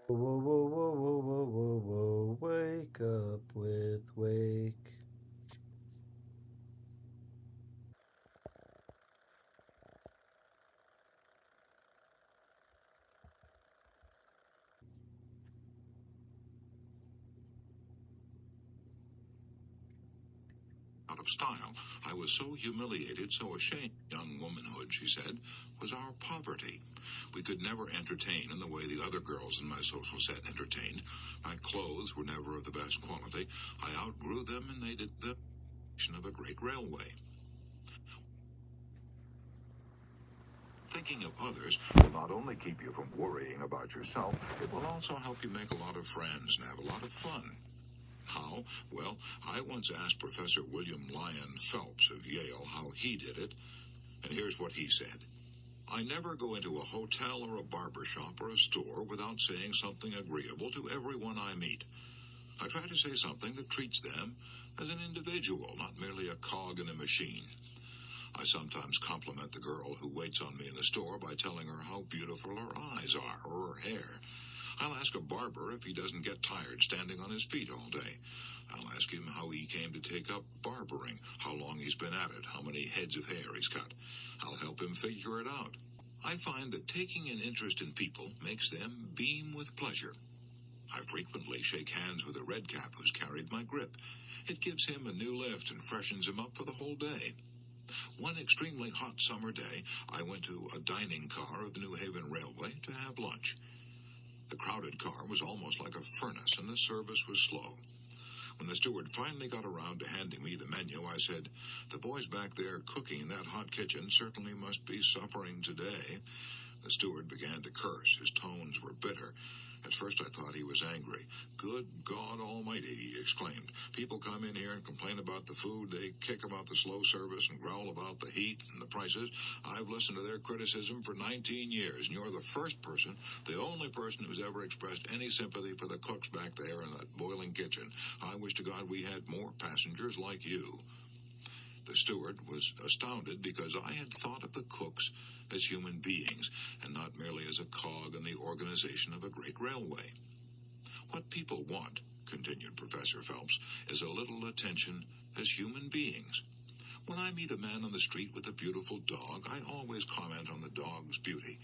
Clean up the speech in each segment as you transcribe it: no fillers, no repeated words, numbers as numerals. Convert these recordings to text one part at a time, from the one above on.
Whoa, whoa, whoa, whoa, whoa, whoa, whoa, wake up with wake. Out of style. I was so humiliated, so ashamed. Young womanhood, she said, was our poverty. We could never entertain in the way the other girls in my social set entertained. My clothes were never of the best quality. I outgrew them, and they did the of a great railway. Thinking of others will not only keep you from worrying about yourself, it will also help you make a lot of friends and have a lot of fun. How? Well, I once asked Professor William Lyon Phelps of Yale how he did it, and here's what he said. I never go into a hotel or a barber shop or a store without saying something agreeable to everyone I meet. I try to say something that treats them as an individual, not merely a cog in a machine. I sometimes compliment the girl who waits on me in the store by telling her how beautiful her eyes are or her hair. I'll ask a barber if he doesn't get tired standing on his feet all day. I'll ask him how he came to take up barbering, how long he's been at it, how many heads of hair he's cut. I'll help him figure it out. I find that taking an interest in people makes them beam with pleasure. I frequently shake hands with a redcap who's carried my grip. It gives him a new lift and freshens him up for the whole day. One extremely hot summer day, I went to a dining car of the New Haven Railway to have lunch. The crowded car was almost like a furnace, and the service was slow. When the steward finally got around to handing me the menu, I said, "The boys back there cooking in that hot kitchen certainly must be suffering today." The steward began to curse. His tones were bitter. At first I thought he was angry. "Good God Almighty," he exclaimed. "People come in here and complain about the food. They kick about the slow service and growl about the heat and the prices. I've listened to their criticism for 19 years, and you're the first person, the only person who's ever expressed any sympathy for the cooks back there in that boiling kitchen. I wish to God we had more passengers like you." The steward was astounded because I had thought of the cooks as human beings and not merely as a cog in the organization of a great railway. What people want, continued Professor Phelps, is a little attention as human beings. When I meet a man on the street with a beautiful dog, I always comment on the dog's beauty.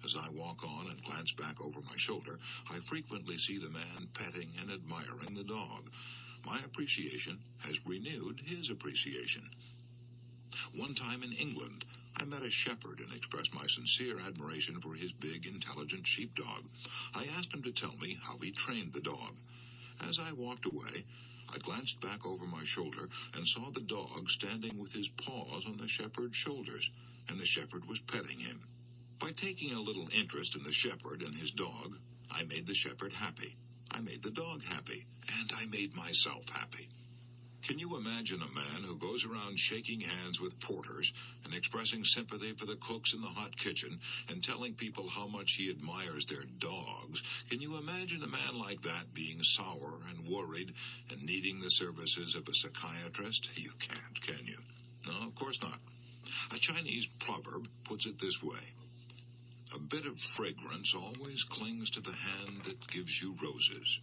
As I walk on and glance back over my shoulder, I frequently see the man petting and admiring the dog. My appreciation has renewed his appreciation. One time in England, I met a shepherd and expressed my sincere admiration for his big, intelligent sheepdog. I asked him to tell me how he trained the dog. As I walked away, I glanced back over my shoulder and saw the dog standing with his paws on the shepherd's shoulders, and the shepherd was petting him. By taking a little interest in the shepherd and his dog, I made the shepherd happy. I made the dog happy, and I made myself happy. Can you imagine a man who goes around shaking hands with porters and expressing sympathy for the cooks in the hot kitchen and telling people how much he admires their dogs? Can you imagine a man like that being sour and worried and needing the services of a psychiatrist? You can't, can you? No, of course not. A Chinese proverb puts it this way: a bit of fragrance always clings to the hand that gives you roses.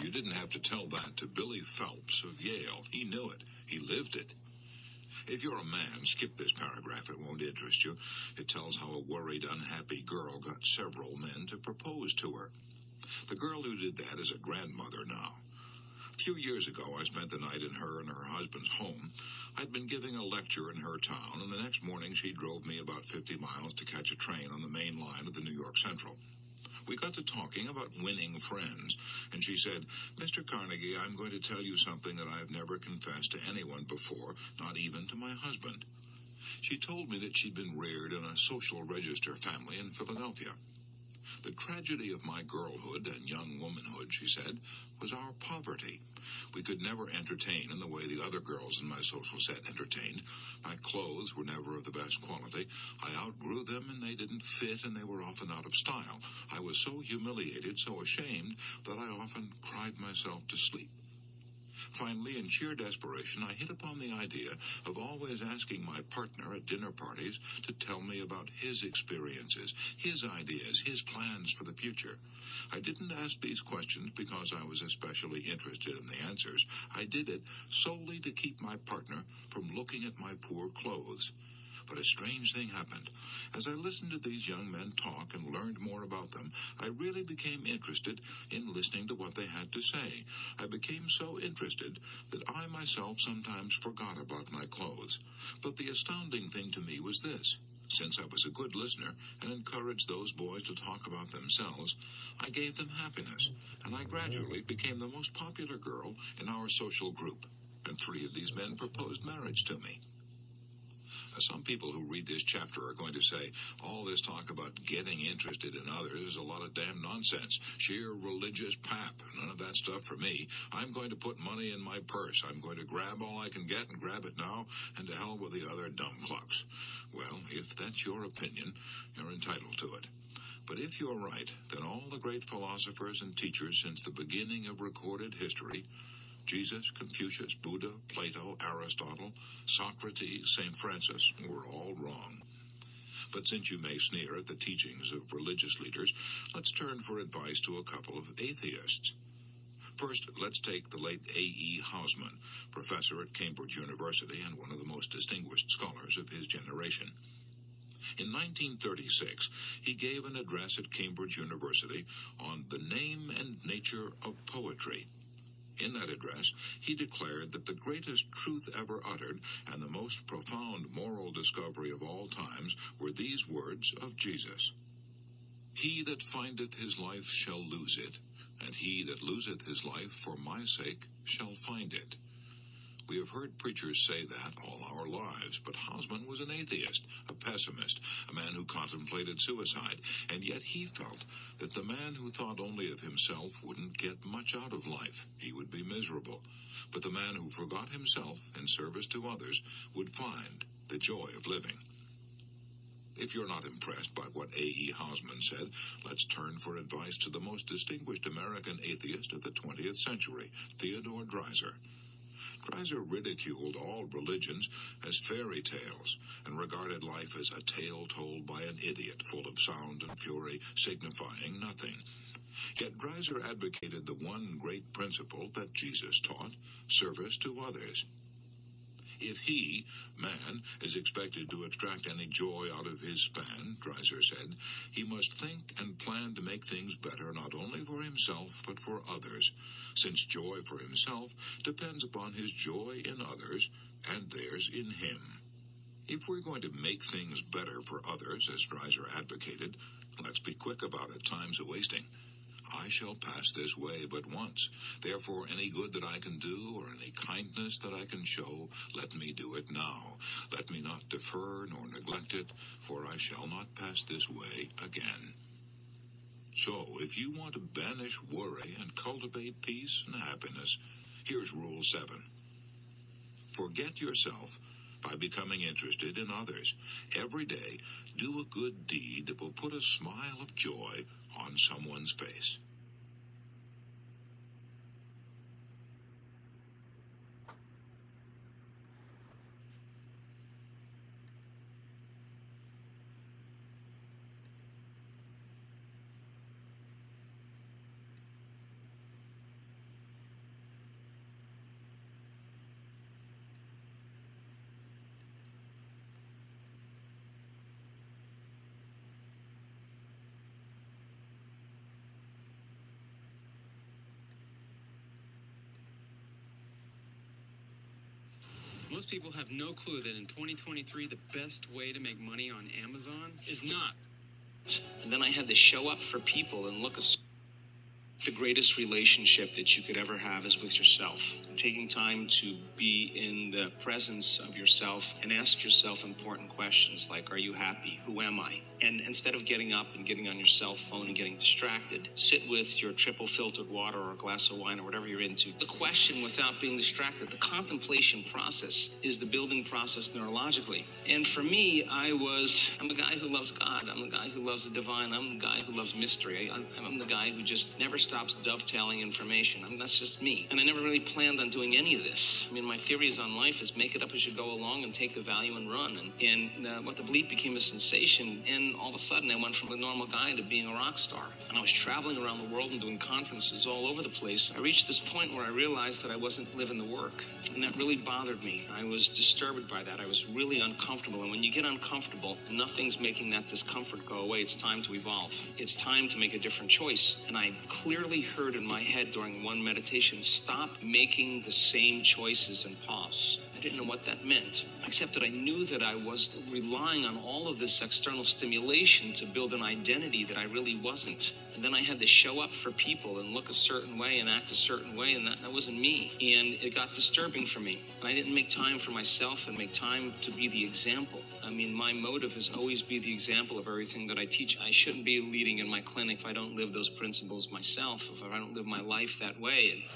You didn't have to tell that to Billy Phelps of Yale. He knew it. He lived it. If you're a man, skip this paragraph. It won't interest you. It tells how a worried, unhappy girl got several men to propose to her. The girl who did that is a grandmother now. A few years ago, I spent the night in her and her husband's home. I'd been giving a lecture in her town, and the next morning she drove me about 50 miles to catch a train on the main line of the New York Central. We got to talking about winning friends, and she said, "Mr. Carnegie, I'm going to tell you something that I have never confessed to anyone before, not even to my husband." She told me that she'd been reared in a social register family in Philadelphia. The tragedy of my girlhood and young womanhood, she said, was our poverty. We could never entertain in the way the other girls in my social set entertained. My clothes were never of the best quality. I outgrew them, and they didn't fit, and they were often out of style. I was so humiliated, so ashamed, that I often cried myself to sleep. Finally, in sheer desperation, I hit upon the idea of always asking my partner at dinner parties to tell me about his experiences, his ideas, his plans for the future. I didn't ask these questions because I was especially interested in the answers. I did it solely to keep my partner from looking at my poor clothes. But a strange thing happened. As I listened to these young men talk and learned more about them, I really became interested in listening to what they had to say. I became so interested that I myself sometimes forgot about my clothes. But the astounding thing to me was this. Since I was a good listener and encouraged those boys to talk about themselves, I gave them happiness, and I gradually became the most popular girl in our social group, and 3 of these men proposed marriage to me. Some people who read this chapter are going to say, all this talk about getting interested in others is a lot of damn nonsense. Sheer religious pap. None of that stuff for me. I'm going to put money in my purse. I'm going to grab all I can get and grab it now, and to hell with the other dumb clucks. Well, if that's your opinion, you're entitled to it. But if you're right, then all the great philosophers and teachers since the beginning of recorded history, Jesus, Confucius, Buddha, Plato, Aristotle, Socrates, St. Francis, were all wrong. But since you may sneer at the teachings of religious leaders, let's turn for advice to a couple of atheists. First, let's take the late A.E. Hausman, professor at Cambridge University and one of the most distinguished scholars of his generation. In 1936, he gave an address at Cambridge University on the name and nature of poetry. In that address, he declared that the greatest truth ever uttered and the most profound moral discovery of all times were these words of Jesus. He that findeth his life shall lose it, and he that loseth his life for my sake shall find it. We have heard preachers say that all our lives, but Hausman was an atheist, a pessimist, a man who contemplated suicide, and yet he felt that the man who thought only of himself wouldn't get much out of life. He would be miserable. But the man who forgot himself in service to others would find the joy of living. If you're not impressed by what A.E. Hausman said, let's turn for advice to the most distinguished American atheist of the 20th century, Theodore Dreiser. Dreiser ridiculed all religions as fairy tales and regarded life as a tale told by an idiot full of sound and fury, signifying nothing. Yet Dreiser advocated the one great principle that Jesus taught, service to others. If he, man, is expected to extract any joy out of his span, Dreiser said, he must think and plan to make things better not only for himself but for others, since joy for himself depends upon his joy in others and theirs in him. If we're going to make things better for others, as Dreiser advocated, let's be quick about it, time's a-wasting. I shall pass this way but once. Therefore, any good that I can do or any kindness that I can show, let me do it now. Let me not defer nor neglect it, for I shall not pass this way again. So, if you want to banish worry and cultivate peace and happiness, here's Rule 7. Forget yourself by becoming interested in others. Every day, do a good deed that will put a smile of joy on someone's face. Most people have no clue that in 2023, the best way to make money on Amazon is not. And then I had to show up for people and look. The greatest relationship that you could ever have is with yourself. Taking time to be in the presence of yourself and ask yourself important questions like, are you happy? Who am I? And instead of getting up and getting on your cell phone and getting distracted, sit with your triple filtered water or a glass of wine or whatever you're into. The question without being distracted, the contemplation process is the building process neurologically. And for me, I'm a guy who loves God. I'm a guy who loves the divine. I'm the guy who loves mystery. I'm the guy who just never stops dovetailing information. That's just me. And I never really planned on doing any of this. My theories on life is make it up as you go along and take the value and run. And What the Bleep became a sensation. And all of a sudden, I went from a normal guy to being a rock star. And I was traveling around the world and doing conferences all over the place. I reached this point where I realized that I wasn't living the work. And that really bothered me. I was disturbed by that. I was really uncomfortable. And when you get uncomfortable and nothing's making that discomfort go away, it's time to evolve. It's time to make a different choice. And I clearly heard in my head during one meditation, stop making the same choices and pause. I didn't know what that meant, except that I knew that I was relying on all of this external stimulation to build an identity that I really wasn't. And then I had to show up for people and look a certain way and act a certain way, and that wasn't me. And it got disturbing for me. And I didn't make time for myself and make time to be the example. My motive is always be the example of everything that I teach. I shouldn't be leading in my clinic if I don't live those principles myself, if I don't live my life that way.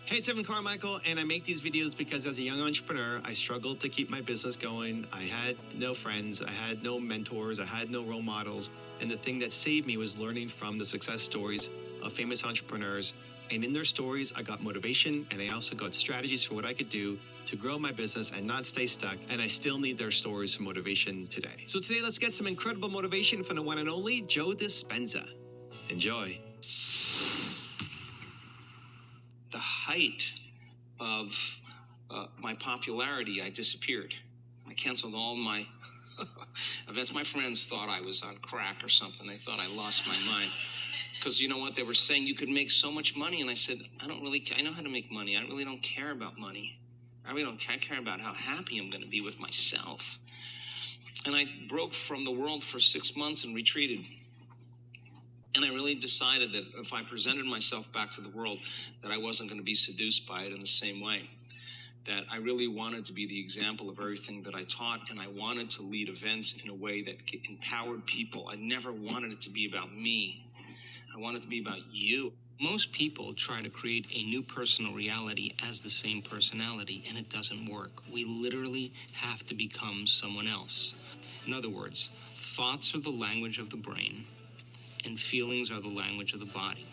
Hey, it's Evan Carmichael, and I make these videos because as a young entrepreneur, I struggled to keep my business going. I had no friends, I had no mentors, I had no role models, and the thing that saved me was learning from the success stories of famous entrepreneurs. And in their stories, I got motivation, and I also got strategies for what I could do to grow my business and not stay stuck, and I still need their stories for motivation today. So today, let's get some incredible motivation from the one and only Joe Dispenza. Enjoy. The height of my popularity, I disappeared. I canceled all my events. My friends thought I was on crack or something. They thought I lost my mind. Because you know what? They were saying you could make so much money. And I said, I know how to make money. I really don't care about money. I care about how happy I'm going to be with myself. And I broke from the world for 6 months and retreated. And I really decided that if I presented myself back to the world, that I wasn't going to be seduced by it in the same way. That I really wanted to be the example of everything that I taught, and I wanted to lead events in a way that empowered people. I never wanted it to be about me. I wanted it to be about you. Most people try to create a new personal reality as the same personality, and it doesn't work. We literally have to become someone else. In other words, thoughts are the language of the brain, and feelings are the language of the body.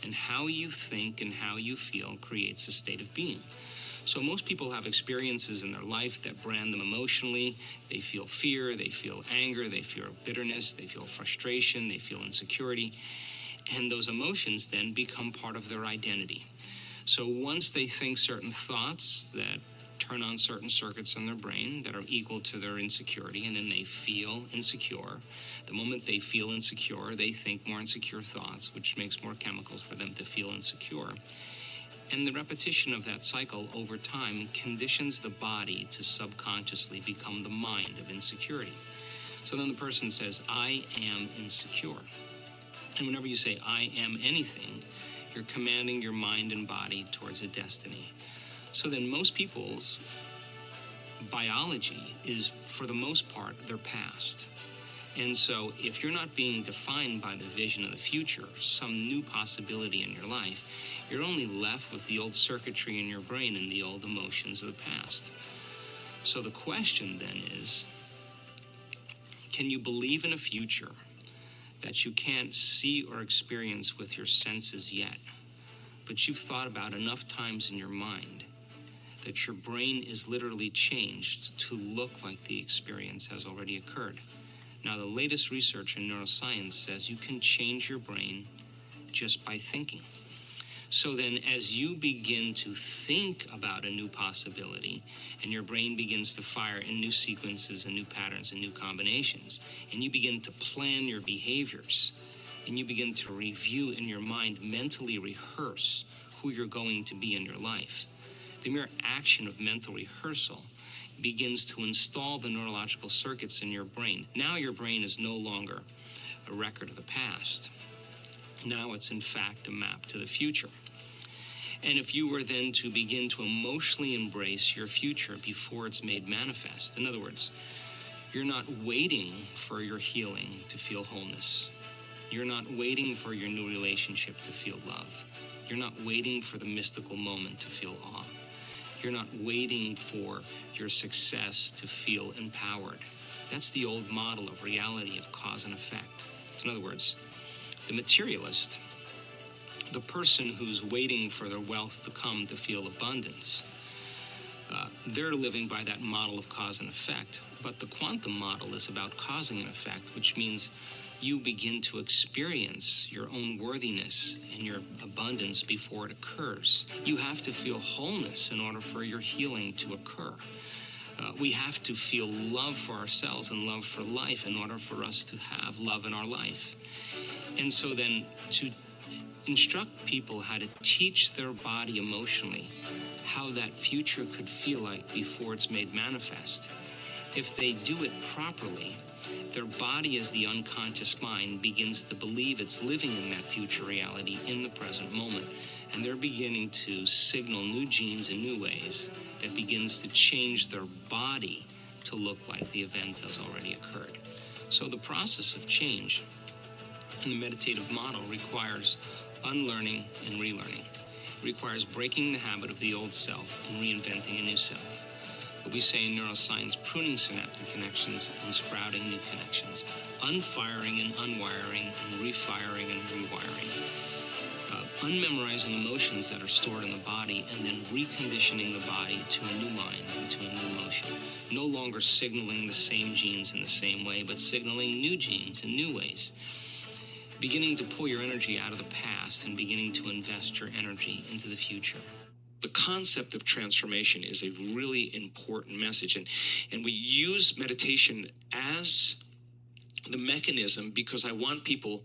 And how you think and how you feel creates a state of being. So most people have experiences in their life that brand them emotionally. They feel fear, they feel anger, they feel bitterness, they feel frustration, they feel insecurity. And those emotions then become part of their identity. So once they think certain thoughts that turn on certain circuits in their brain that are equal to their insecurity, and then they feel insecure. The moment they feel insecure, they think more insecure thoughts, which makes more chemicals for them to feel insecure. And the repetition of that cycle over time conditions the body to subconsciously become the mind of insecurity. So then the person says, I am insecure. And whenever you say, I am anything, you're commanding your mind and body towards a destiny. So then most people's biology is, for the most part, their past. And so if you're not being defined by the vision of the future, some new possibility in your life, you're only left with the old circuitry in your brain and the old emotions of the past. So the question then is, can you believe in a future that you can't see or experience with your senses yet, but you've thought about enough times in your mind that your brain is literally changed to look like the experience has already occurred? Now, the latest research in neuroscience says you can change your brain just by thinking. So then as you begin to think about a new possibility and your brain begins to fire in new sequences and new patterns and new combinations, and you begin to plan your behaviors, and you begin to review in your mind, mentally rehearse who you're going to be in your life, the mere action of mental rehearsal begins to install the neurological circuits in your brain. Now your brain is no longer a record of the past. Now it's in fact a map to the future. And if you were then to begin to emotionally embrace your future before it's made manifest, in other words, You're not waiting for your healing to feel wholeness. You're not waiting for your new relationship to feel love. You're not waiting for the mystical moment to feel awe. You're not waiting for your success to feel empowered. That's the old model of reality of cause and effect. In other words, the materialist, the person who's waiting for their wealth to come to feel abundance, they're living by that model of cause and effect. But the quantum model is about causing an effect, which means you begin to experience your own worthiness and your abundance before it occurs. You have to feel wholeness in order for your healing to occur. We have to feel love for ourselves and love for life in order for us to have love in our life. And so then to instruct people how to teach their body emotionally how that future could feel like before it's made manifest. If they do it properly, their body as the unconscious mind begins to believe it's living in that future reality in the present moment. And they're beginning to signal new genes in new ways that begins to change their body to look like the event has already occurred. So the process of change in the meditative model requires unlearning and relearning. It requires breaking the habit of the old self and reinventing a new self. What we say in neuroscience, pruning synaptic connections and sprouting new connections, unfiring and unwiring and refiring and rewiring, unmemorizing emotions that are stored in the body and then reconditioning the body to a new mind and to a new emotion. No longer signaling the same genes in the same way, but signaling new genes in new ways. Beginning to pull your energy out of the past and beginning to invest your energy into the future. The concept of transformation is a really important message, and we use meditation as the mechanism because I want people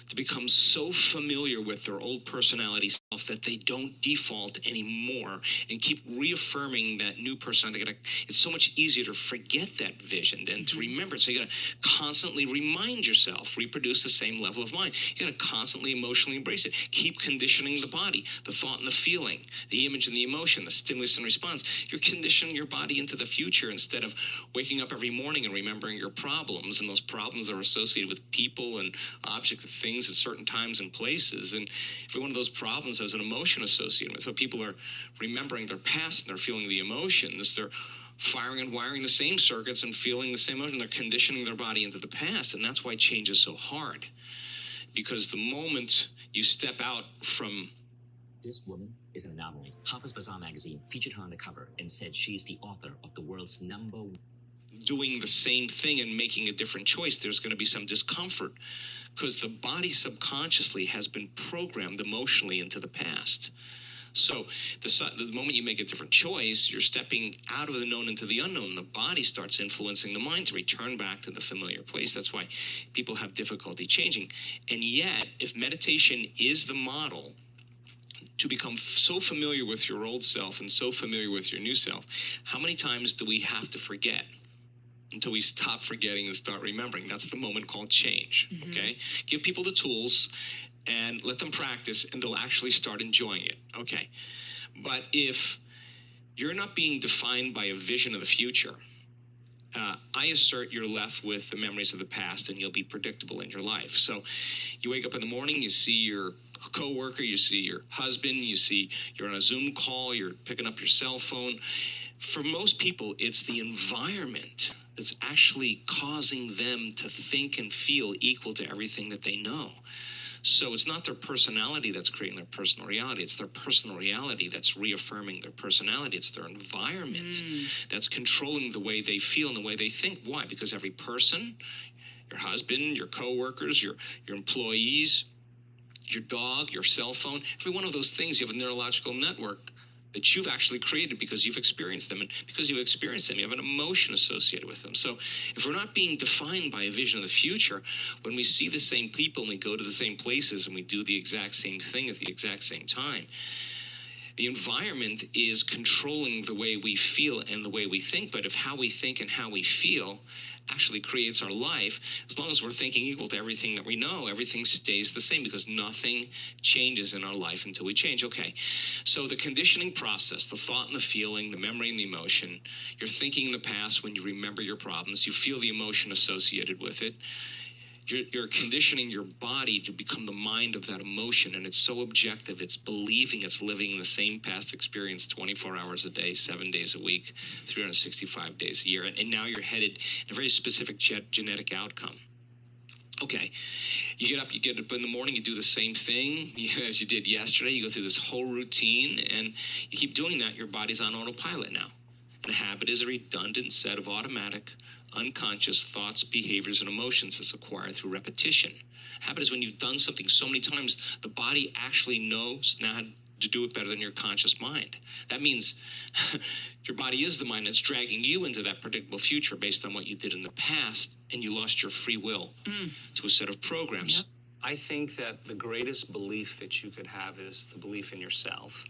to become so familiar with their old personality self that they don't default anymore and keep reaffirming that new personality. It's so much easier to forget that vision than to remember it. So you got to constantly remind yourself, reproduce the same level of mind. You got to constantly emotionally embrace it. Keep conditioning the body, the thought and the feeling, the image and the emotion, the stimulus and response. You're conditioning your body into the future instead of waking up every morning and remembering your problems. And those problems are associated with people and objects and things at certain times and places, and every one of those problems has an emotion associated with it. So people are remembering their past and they're feeling the emotions. They're firing and wiring the same circuits and feeling the same emotion. They're conditioning their body into the past, and that's why change is so hard. Because the moment you step out from... This woman is an anomaly. Harper's Bazaar magazine featured her on the cover and said she's the author of the world's #1. Doing the same thing and making a different choice, there's going to be some discomfort because the body subconsciously has been programmed emotionally into the past. So the moment you make a different choice, you're stepping out of the known into the unknown. The body starts influencing the mind to return back to the familiar place. That's why people have difficulty changing. And yet, if meditation is the model to become so familiar with your old self and so familiar with your new self, how many times do we have to forget until we stop forgetting and start remembering? That's the moment called change, okay? Give people the tools and let them practice, and they'll actually start enjoying it, okay? But if you're not being defined by a vision of the future, I assert you're left with the memories of the past, and you'll be predictable in your life. So you wake up in the morning, you see your coworker, you see your husband, you see you're on a Zoom call, you're picking up your cell phone. For most people, it's the environment that's actually causing them to think and feel equal to everything that they know. So it's not their personality that's creating their personal reality. It's their personal reality that's reaffirming their personality. It's their environment that's controlling the way they feel and the way they think. Why? Because every person, your husband, your coworkers, your employees, your dog, your cell phone, every one of those things, you have a neurological network that you've actually created because you've experienced them. And because you've experienced them, you have an emotion associated with them. So if we're not being defined by a vision of the future, when we see the same people and we go to the same places and we do the exact same thing at the exact same time, The environment is controlling the way we feel and the way we think, but if how we think and how we feel actually creates our life, as long as we're thinking equal to everything that we know, everything stays the same because nothing changes in our life until we change. Okay, so the conditioning process, the thought and the feeling, the memory and the emotion, you're thinking in the past when you remember your problems, you feel the emotion associated with it. You're conditioning your body to become the mind of that emotion, and it's so objective. It's believing it's living the same past experience 24 hours a day, 7 days a week, 365 days a year, and now you're headed in a very specific genetic outcome. Okay, you get up in the morning, you do the same thing as you did yesterday. You go through this whole routine, and you keep doing that. Your body's on autopilot now. And a habit is a redundant set of automatic, unconscious thoughts, behaviors, and emotions that's acquired through repetition. Habit is when you've done something so many times, the body actually knows now how to do it better than your conscious mind. That means your body is the mind that's dragging you into that predictable future based on what you did in the past, and you lost your free will to a set of programs. Yep. I think that the greatest belief that you could have is the belief in yourself.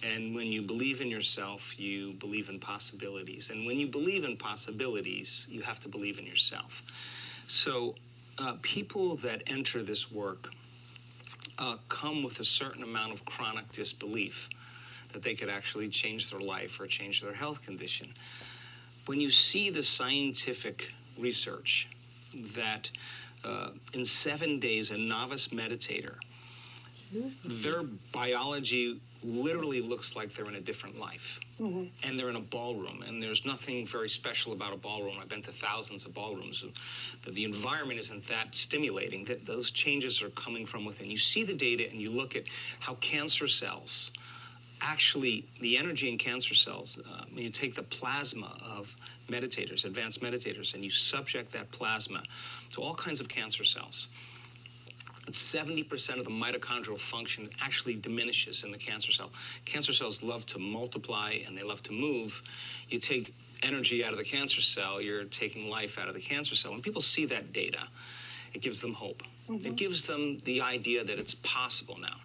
And when you believe in yourself, you believe in possibilities. And when you believe in possibilities, you have to believe in yourself. So people that enter this work come with a certain amount of chronic disbelief that they could actually change their life or change their health condition. When you see the scientific research that in 7 days, a novice meditator, their biology literally looks like they're in a different life. Mm-hmm. And they're in a ballroom, and there's nothing very special about a ballroom. I've been to thousands of ballrooms. The environment isn't that stimulating. That those changes are coming from within. You see the data, and you look at how cancer cells, actually, the energy in cancer cells, when you take the plasma of meditators, advanced meditators, and you subject that plasma to all kinds of cancer cells, 70% of the mitochondrial function actually diminishes in the cancer cell. Cancer cells love to multiply and they love to move. You take energy out of the cancer cell, you're taking life out of the cancer cell. When people see that data, it gives them hope. Mm-hmm. It gives them the idea that it's possible now.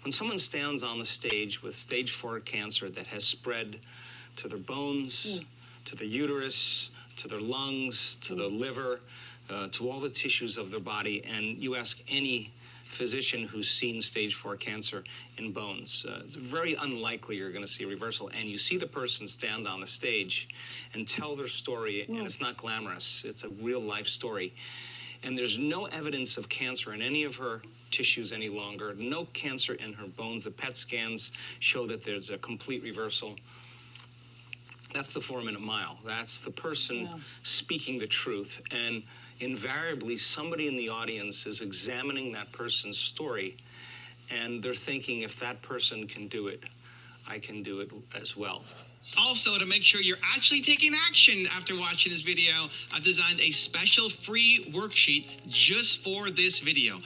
When someone stands on the stage with stage 4 cancer that has spread to their bones, to their uterus, to their lungs, to their liver, to all the tissues of their body, and you ask any physician who's seen stage 4 cancer in bones, it's very unlikely you're going to see a reversal. And you see the person stand on the stage and tell their story, and it's not glamorous. It's a real life story. And there's no evidence of cancer in any of her tissues any longer, no cancer in her bones. The PET scans show that there's a complete reversal. That's the 4-minute mile. That's the person speaking the truth. And invariably, somebody in the audience is examining that person's story, and they're thinking, if that person can do it, I can do it as well. Also, to make sure you're actually taking action after watching this video, I've designed a special free worksheet just for this video.